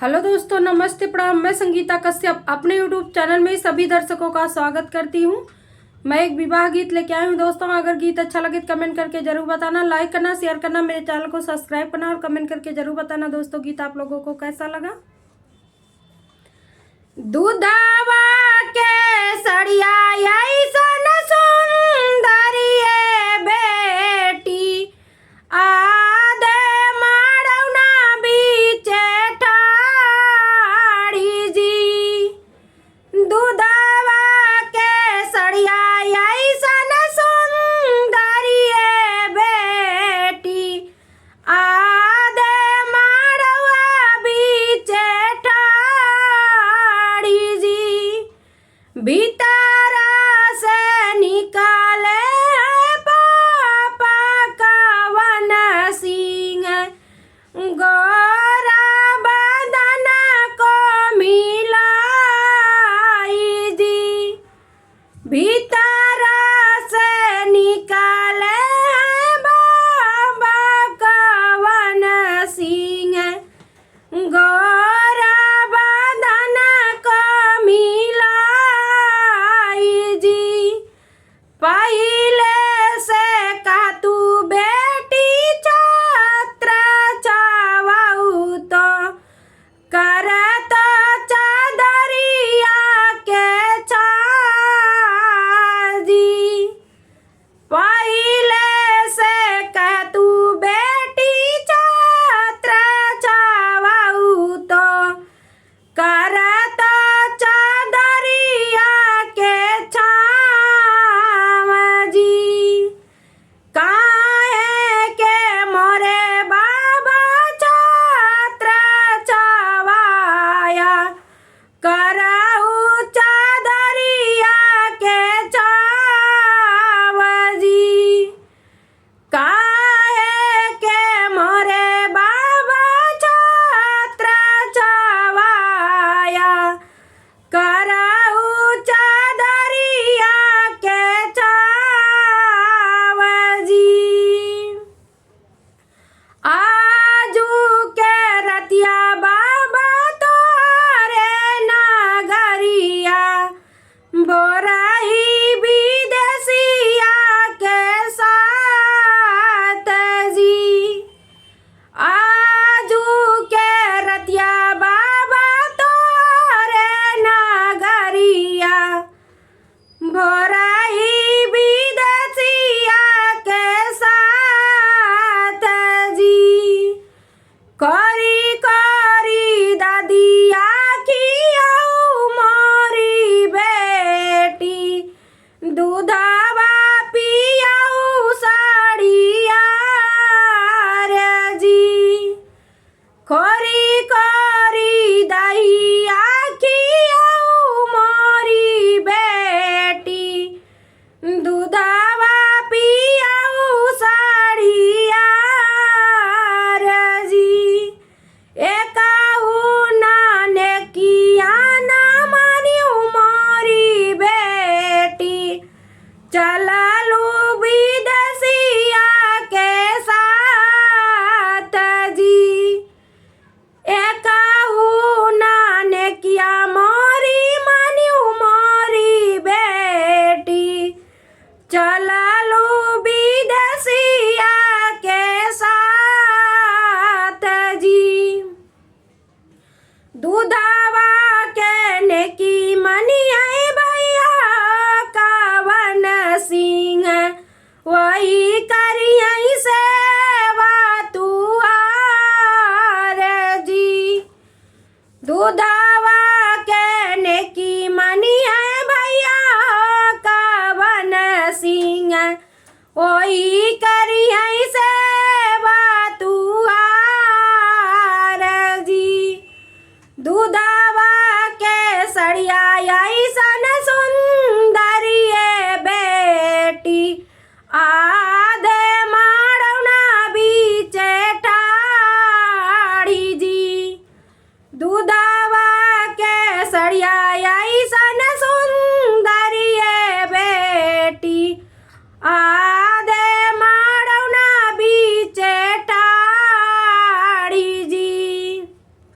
Hello दोस्तों, नमस्ते प्रणाम। मैं संगीता कश्यप अपने यूट्यूब चैनल में सभी दर्शकों का स्वागत करती हूं। मैं एक विवाह गीत लेके आई हूं दोस्तों। अगर गीत अच्छा लगे तो कमेंट करके जरूर बताना, लाइक करना, शेयर करना, मेरे चैनल को सब्सक्राइब करना और कमेंट करके जरूर बताना दोस्तों गीत आप लोगों को कैसा लगा। दूधावा के सड़िया ऐसन सुंदरी बेटी आदे मारौना बीचे ठाड़ी जी। दूधावा के सड़िया ऐसन सुंदरी बेटी आदे मारौआ बीचे ठाड़ी जी। भीतरा से निकाले पापा कवन सिंह गोरा बदन को मिलाई दी। भीतरा से निकाले बाबा कवन सिंह गोरा बदन को मिलाई जी। पहिले से का तू बेटी छात्र चावाऊ तो करत चादरिया के छाजी। पहिले से का तू बेटी छात्र चावाऊ तो करत चादरिया के छावजी। काहे के मोरे बाबा छात्र चावाया कराऊ चादरिया के छावजी। काहे के मोरे बाबा छात्र चावाया कराऊ चादरिया के छावजी। आजू के रतिया बाबा तोरे नगरिया बोराई विदेशिया के साथ जी। आजू के रतिया बाबा तोरे नगरिया बोराई विदेशिया के साथ जी। करी करी दादिया खियाऊ मोरी बेटी दूधावा पियाऊ साड़िया रे जी। खोरी खोरी दहिया खियाऊ मोरी बेटी दूधावा पियाऊ साड़िया रे जी। एकाऊ नाने किया ना मानियू मोरी बेटी चललू विदेशिया के साथ जी। एकाऊ नाने किया मोरी मानियू मोरी बेटी चललू विदेशिया के साथ जी। दूधावा के नेकी मनिया भैया कवन सिंह वही करिया सेवा तू आर जी। दूधा